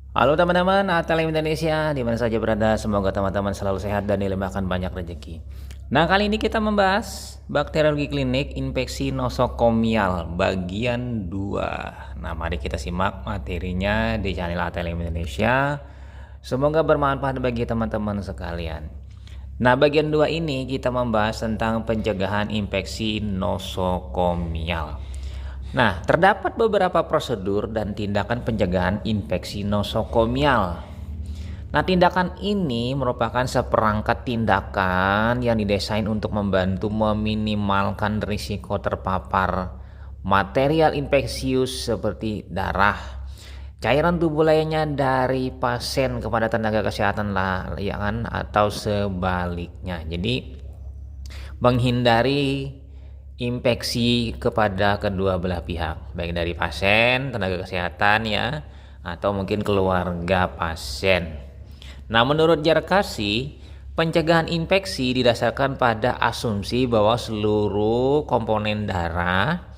Halo teman-teman, ATLM Indonesia, di mana saja berada, semoga teman-teman selalu sehat dan dilimpahkan banyak rezeki. Nah, kali ini kita membahas bakteriologi klinik infeksi nosokomial bagian 2. Nah, mari kita simak materinya di channel ATLM Indonesia. Semoga bermanfaat bagi teman-teman sekalian. Nah, bagian 2 ini kita membahas tentang pencegahan infeksi nosokomial. Nah, terdapat beberapa prosedur dan tindakan pencegahan infeksi nosokomial. Nah, tindakan ini merupakan seperangkat tindakan yang didesain untuk membantu meminimalkan risiko terpapar material infeksius seperti darah, cairan tubuh lainnya dari pasien kepada tenaga kesehatan layanan atau sebaliknya. Jadi, menghindari infeksi kepada kedua belah pihak, baik dari pasien, tenaga kesehatan ya, atau mungkin keluarga pasien. Nah, menurut Jarkasi, pencegahan infeksi didasarkan pada asumsi bahwa seluruh komponen darah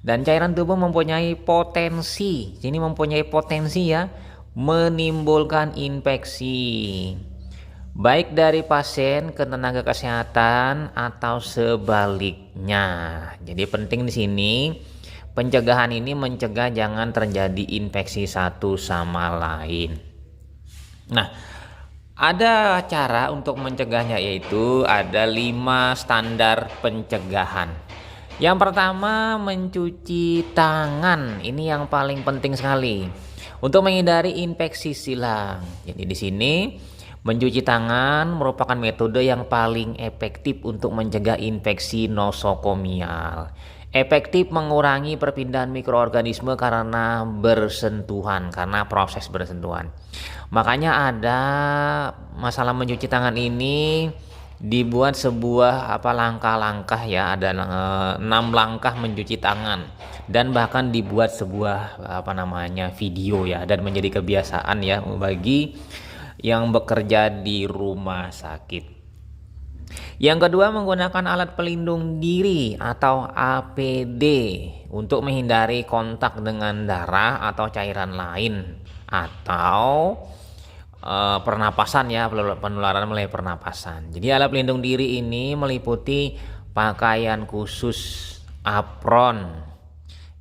dan cairan tubuh mempunyai potensi, ini mempunyai potensi ya, menimbulkan infeksi baik dari pasien ke tenaga kesehatan atau sebaliknya. Jadi penting di sini pencegahan ini mencegah jangan terjadi infeksi satu sama lain. Nah, ada cara untuk mencegahnya, yaitu ada 5 standar pencegahan. Yang pertama, mencuci tangan. Ini yang paling penting sekali untuk menghindari infeksi silang. Jadi di sini mencuci tangan merupakan metode yang paling efektif untuk mencegah infeksi nosokomial. Efektif mengurangi perpindahan mikroorganisme karena bersentuhan, karena proses bersentuhan. Makanya ada masalah mencuci tangan ini dibuat sebuah langkah-langkah ya, ada 6 langkah mencuci tangan, dan bahkan dibuat sebuah video ya, dan menjadi kebiasaan ya bagi yang bekerja di rumah sakit. Yang kedua, menggunakan alat pelindung diri atau APD untuk menghindari kontak dengan darah atau cairan lain atau pernapasan ya, penularan melalui pernapasan. Jadi alat pelindung diri ini meliputi pakaian khusus, apron,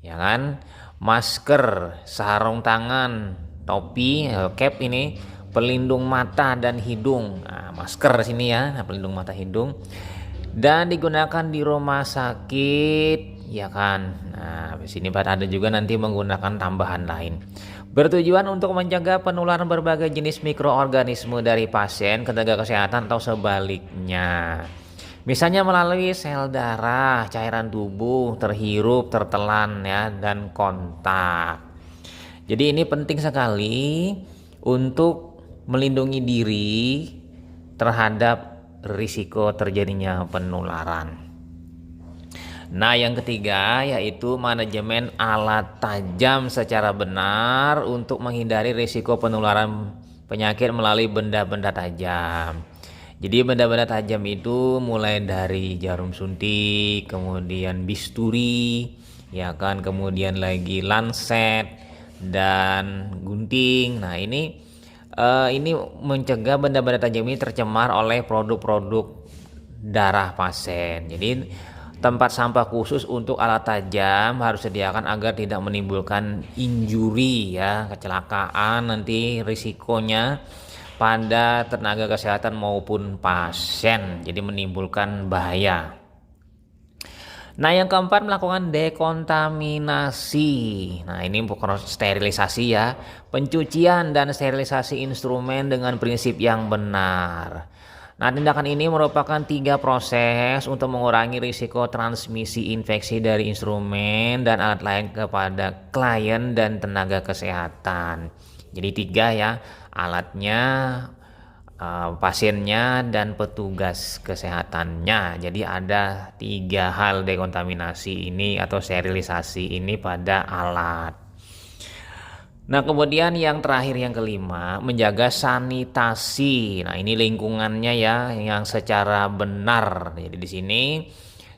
ya kan, masker, sarung tangan, topi, cap ini, pelindung mata dan hidung. Nah, masker sini ya, pelindung mata hidung, dan digunakan di rumah sakit ya kan. Nah, di sini ada juga nanti menggunakan tambahan lain. Bertujuan untuk mencegah penularan berbagai jenis mikroorganisme dari pasien ke tenaga kesehatan atau sebaliknya. Misalnya melalui sel darah, cairan tubuh, terhirup, tertelan ya, dan kontak. Jadi ini penting sekali untuk melindungi diri terhadap risiko terjadinya penularan. Nah, yang ketiga yaitu manajemen alat tajam secara benar untuk menghindari risiko penularan penyakit melalui benda-benda tajam. Jadi benda-benda tajam itu mulai dari jarum suntik, kemudian bisturi, ya kan, kemudian lagi lancet dan gunting. Nah, ini mencegah benda-benda tajam ini tercemar oleh produk-produk darah pasien. Jadi tempat sampah khusus untuk alat tajam harus disediakan agar tidak menimbulkan injury ya, kecelakaan nanti risikonya pada tenaga kesehatan maupun pasien, jadi menimbulkan bahaya. Nah, yang keempat, melakukan dekontaminasi. Nah, ini bukan sterilisasi ya, pencucian dan sterilisasi instrumen dengan prinsip yang benar. Nah, tindakan ini merupakan 3 proses untuk mengurangi risiko transmisi infeksi dari instrumen dan alat lain kepada klien dan tenaga kesehatan. Jadi 3 ya, alatnya, pasiennya, dan petugas kesehatannya. Jadi ada 3 hal dekontaminasi ini atau sterilisasi ini pada alat. Nah, kemudian yang terakhir, yang kelima, menjaga sanitasi. Nah, ini lingkungannya ya yang secara benar. Jadi di sini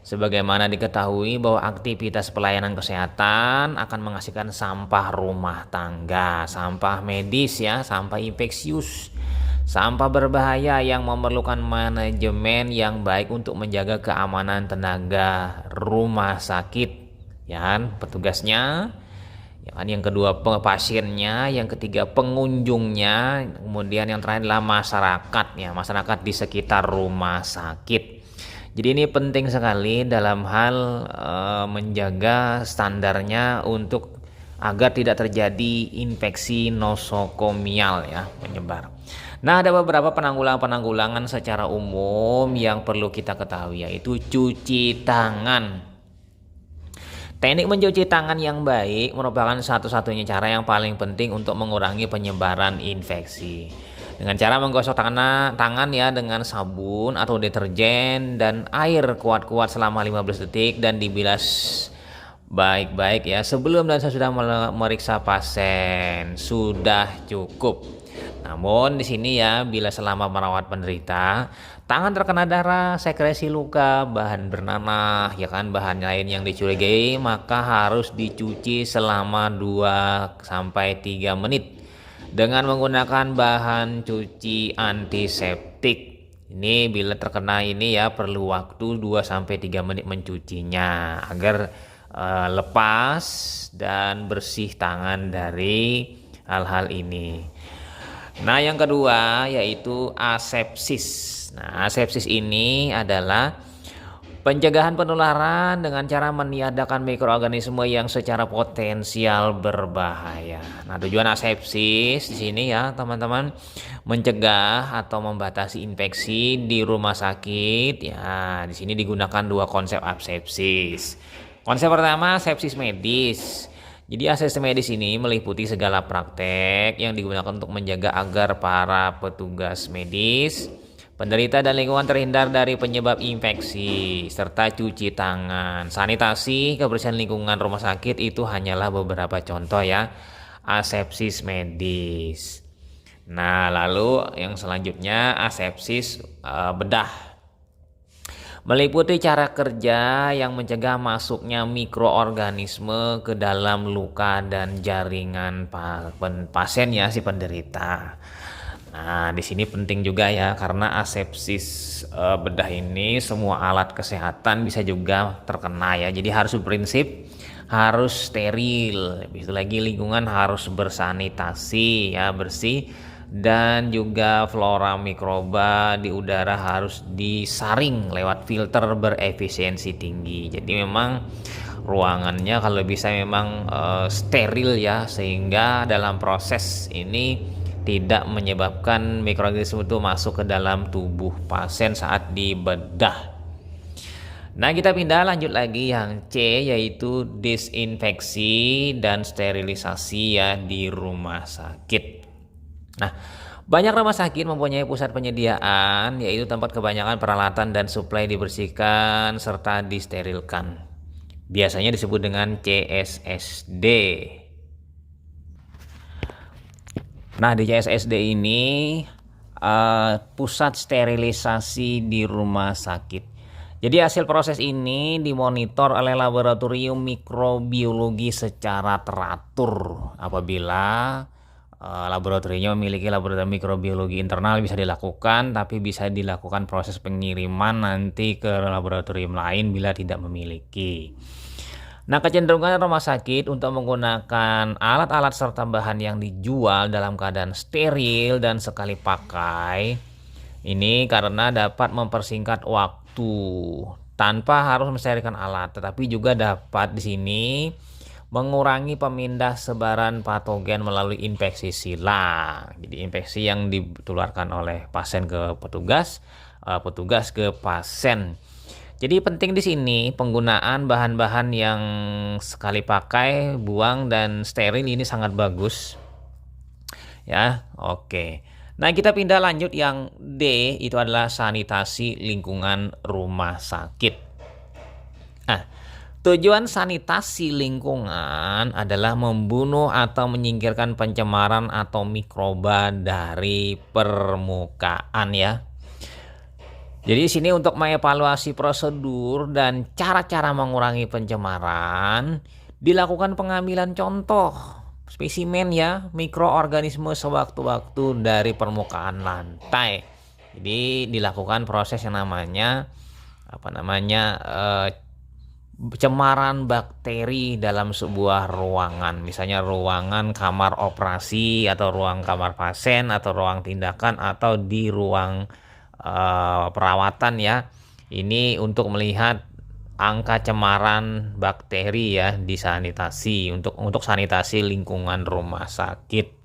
Sebagaimana diketahui bahwa aktivitas pelayanan kesehatan akan menghasilkan sampah rumah tangga, sampah medis ya, sampah infeksius, sampah berbahaya yang memerlukan manajemen yang baik untuk menjaga keamanan tenaga rumah sakit, ya kan, petugasnya, ya kan, yang kedua pasiennya, yang ketiga pengunjungnya, kemudian yang terakhir adalah masyarakatnya, masyarakat di sekitar rumah sakit. Jadi ini penting sekali dalam hal menjaga standarnya untuk agar tidak terjadi infeksi nosokomial ya menyebar. Nah, ada beberapa penanggulangan secara umum yang perlu kita ketahui, yaitu cuci tangan. Teknik mencuci tangan yang baik merupakan satu-satunya cara yang paling penting untuk mengurangi penyebaran infeksi. Dengan cara menggosok tangan ya dengan sabun atau deterjen dan air kuat-kuat selama 15 detik dan dibilas baik-baik ya sebelum dan sesudah memeriksa pasien, sudah cukup. Namun di sini ya, bila selama merawat penderita, tangan terkena darah, sekresi luka, bahan bernanah, ya kan, bahan lain yang dicurigai, maka harus dicuci selama 2-3 menit dengan menggunakan bahan cuci antiseptik. Ini bila terkena ini ya perlu waktu 2-3 menit mencucinya agar lepas dan bersih tangan dari hal-hal ini. Nah, yang kedua yaitu asepsis. Nah, asepsis ini adalah pencegahan penularan dengan cara meniadakan mikroorganisme yang secara potensial berbahaya. Nah, tujuan asepsis di sini ya, teman-teman, mencegah atau membatasi infeksi di rumah sakit. Ya, di sini digunakan dua konsep asepsis. Konsep pertama, asepsis medis. Jadi asepsis medis ini meliputi segala praktek yang digunakan untuk menjaga agar para petugas medis, penderita dan lingkungan terhindar dari penyebab infeksi, serta cuci tangan. Sanitasi, kebersihan lingkungan rumah sakit itu hanyalah beberapa contoh ya asepsis medis. Nah, lalu yang selanjutnya asepsis bedah. Meliputi cara kerja yang mencegah masuknya mikroorganisme ke dalam luka dan jaringan pasien ya si penderita. Nah, di sini penting juga ya karena asepsis bedah ini semua alat kesehatan bisa juga terkena ya. Jadi harus berprinsip harus steril. Itu lagi lingkungan harus bersanitasi ya, bersih, dan juga flora mikroba di udara harus disaring lewat filter berefisiensi tinggi. Jadi memang ruangannya kalau bisa memang steril ya, sehingga dalam proses ini tidak menyebabkan mikroorganisme itu masuk ke dalam tubuh pasien saat dibedah. Nah, kita pindah lanjut lagi yang C, yaitu disinfeksi dan sterilisasi ya di rumah sakit. Nah, banyak rumah sakit mempunyai pusat penyediaan, yaitu tempat kebanyakan peralatan dan suplai dibersihkan serta disterilkan. Biasanya disebut dengan CSSD. Nah, di CSSD ini pusat sterilisasi di rumah sakit. Jadi hasil proses ini dimonitor oleh laboratorium mikrobiologi secara teratur. Apabila laboratoriumnya memiliki laboratorium mikrobiologi internal bisa dilakukan, tapi bisa dilakukan proses pengiriman nanti ke laboratorium lain bila tidak memiliki. Nah, kecenderungan rumah sakit untuk menggunakan alat-alat serta bahan yang dijual dalam keadaan steril dan sekali pakai ini karena dapat mempersingkat waktu tanpa harus mensterilkan alat, tetapi juga dapat di sini mengurangi pemindah sebaran patogen melalui infeksi silang. Jadi infeksi yang ditularkan oleh pasien ke petugas, petugas ke pasien. Jadi penting di sini penggunaan bahan-bahan yang sekali pakai, buang dan steril ini sangat bagus. Ya, oke. Nah, kita pindah lanjut yang D, itu adalah sanitasi lingkungan rumah sakit. Nah, tujuan sanitasi lingkungan adalah membunuh atau menyingkirkan pencemaran atau mikroba dari permukaan ya. Jadi di sini untuk mengevaluasi prosedur dan cara-cara mengurangi pencemaran, dilakukan pengambilan contoh spesimen ya mikroorganisme sewaktu-waktu dari permukaan lantai. Jadi dilakukan proses yang namanya cemaran bakteri dalam sebuah ruangan, misalnya ruangan kamar operasi atau ruang kamar pasien atau ruang tindakan atau di ruang perawatan ya. Ini untuk melihat angka cemaran bakteri ya di sanitasi untuk sanitasi lingkungan rumah sakit.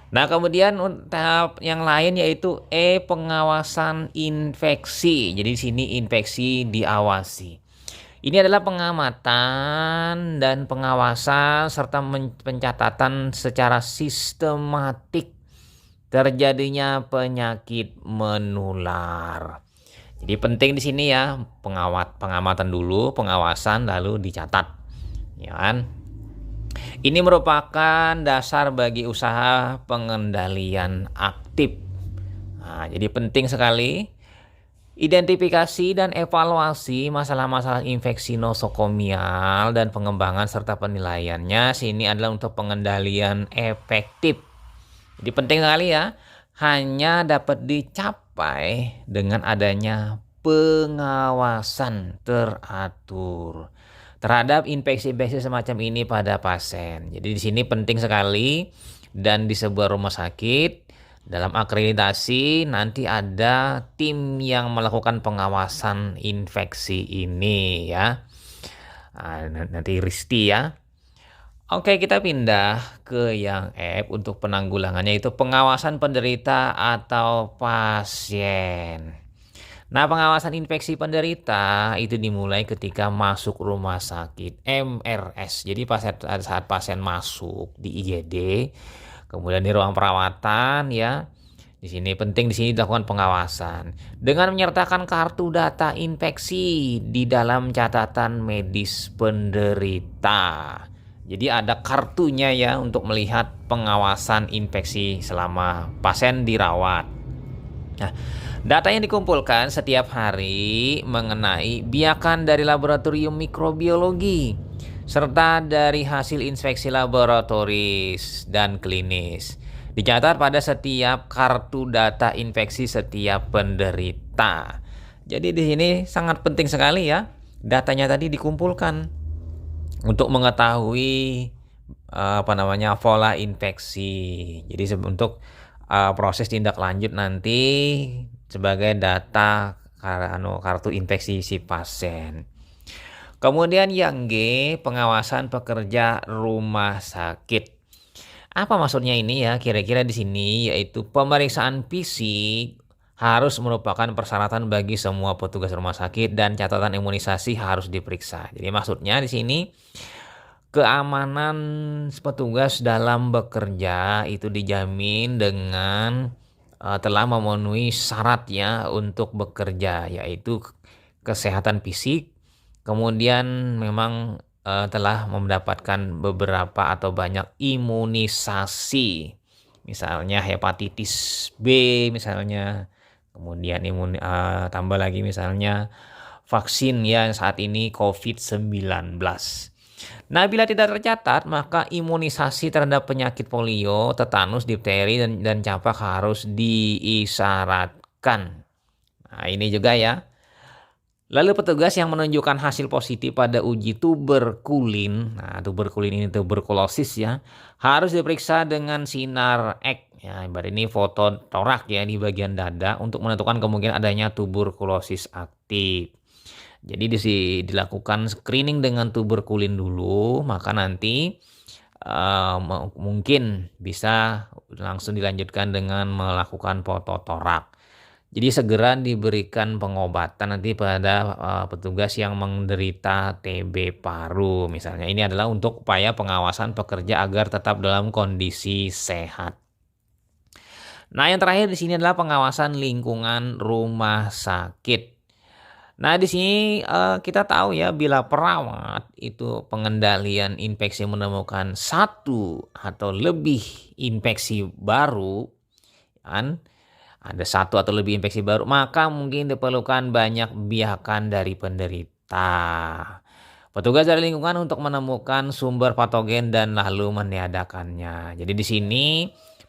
Nah, kemudian tahap yang lain yaitu pengawasan infeksi. Jadi di sini infeksi diawasi. Ini adalah pengamatan dan pengawasan serta pencatatan secara sistematik terjadinya penyakit menular. Jadi penting di sini ya, pengamatan dulu, pengawasan lalu dicatat. Ya kan? Ini merupakan dasar bagi usaha pengendalian aktif. Nah, jadi penting sekali identifikasi dan evaluasi masalah-masalah infeksi nosokomial dan pengembangan serta penilaiannya sini adalah untuk pengendalian efektif. Jadi penting sekali ya, hanya dapat dicapai dengan adanya pengawasan teratur terhadap infeksi-infeksi semacam ini pada pasien. Jadi di sini penting sekali dan di sebuah rumah sakit dalam akreditasi nanti ada tim yang melakukan pengawasan infeksi ini ya. Nanti Risti ya. Oke, kita pindah ke yang F untuk penanggulangannya itu pengawasan penderita atau pasien. Nah, pengawasan infeksi penderita itu dimulai ketika masuk rumah sakit MRS. Jadi saat pasien masuk di IGD, kemudian di ruang perawatan ya. Di sini penting dilakukan pengawasan dengan menyertakan kartu data infeksi di dalam catatan medis penderita. Jadi ada kartunya ya untuk melihat pengawasan infeksi selama pasien dirawat. Nah, data yang dikumpulkan setiap hari mengenai biakan dari laboratorium mikrobiologi serta dari hasil inspeksi laboratoris dan klinis dicatat pada setiap kartu data infeksi setiap penderita. Jadi di sini sangat penting sekali ya, datanya tadi dikumpulkan untuk mengetahui pola infeksi. Jadi untuk proses tindak lanjut nanti sebagai data kartu infeksi si pasien. Kemudian yang G, pengawasan pekerja rumah sakit. Apa maksudnya ini ya? Kira-kira di sini yaitu pemeriksaan fisik harus merupakan persyaratan bagi semua petugas rumah sakit dan catatan imunisasi harus diperiksa. Jadi maksudnya di sini keamanan petugas dalam bekerja itu dijamin dengan telah memenuhi syarat ya untuk bekerja, yaitu kesehatan fisik, kemudian memang telah mendapatkan beberapa atau banyak imunisasi, misalnya hepatitis B misalnya, kemudian tambah lagi misalnya vaksin ya saat ini COVID-19. Nah, bila tidak tercatat, maka imunisasi terhadap penyakit polio, tetanus, difteri, dan campak harus diisyaratkan. Nah, ini juga ya. Lalu petugas yang menunjukkan hasil positif pada uji tuberkulin, nah tuberkulin ini tuberkulosis ya, harus diperiksa dengan sinar X. Ya, ibarat ini foto torak ya di bagian dada untuk menentukan kemungkinan adanya tuberkulosis aktif. Jadi dilakukan screening dengan tuberkulin dulu, maka nanti mungkin bisa langsung dilanjutkan dengan melakukan foto torak. Jadi segera diberikan pengobatan nanti pada petugas yang menderita TB paru misalnya. Ini adalah untuk upaya pengawasan pekerja agar tetap dalam kondisi sehat. Nah, yang terakhir di sini adalah pengawasan lingkungan rumah sakit. Nah, di sini kita tahu ya, bila perawat itu pengendalian infeksi menemukan satu atau lebih infeksi baru kan, ada satu atau lebih infeksi baru, maka mungkin diperlukan banyak biakan dari penderita. Petugas dari lingkungan untuk menemukan sumber patogen dan lalu meniadakannya. Jadi di sini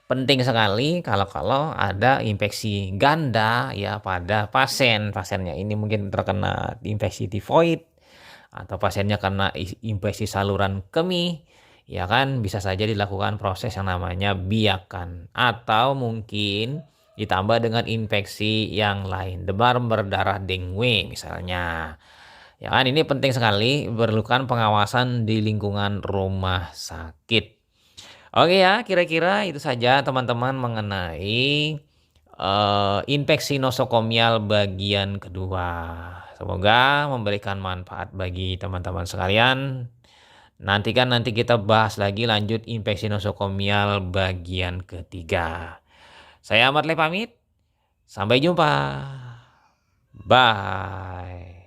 penting sekali kalau ada infeksi ganda ya pada pasien. Pasiennya ini mungkin terkena infeksi tifoid atau pasiennya kena infeksi saluran kemih. Ya kan bisa saja dilakukan proses yang namanya biakan atau mungkin ditambah dengan infeksi yang lain, demam berdarah dengue misalnya. Ya kan ini penting sekali, diperlukan pengawasan di lingkungan rumah sakit. Oke ya, kira-kira itu saja teman-teman mengenai infeksi nosokomial bagian kedua. Semoga memberikan manfaat bagi teman-teman sekalian. Nanti kita bahas lagi lanjut infeksi nosokomial bagian ketiga. Saya Ahmad Le pamit. Sampai jumpa. Bye.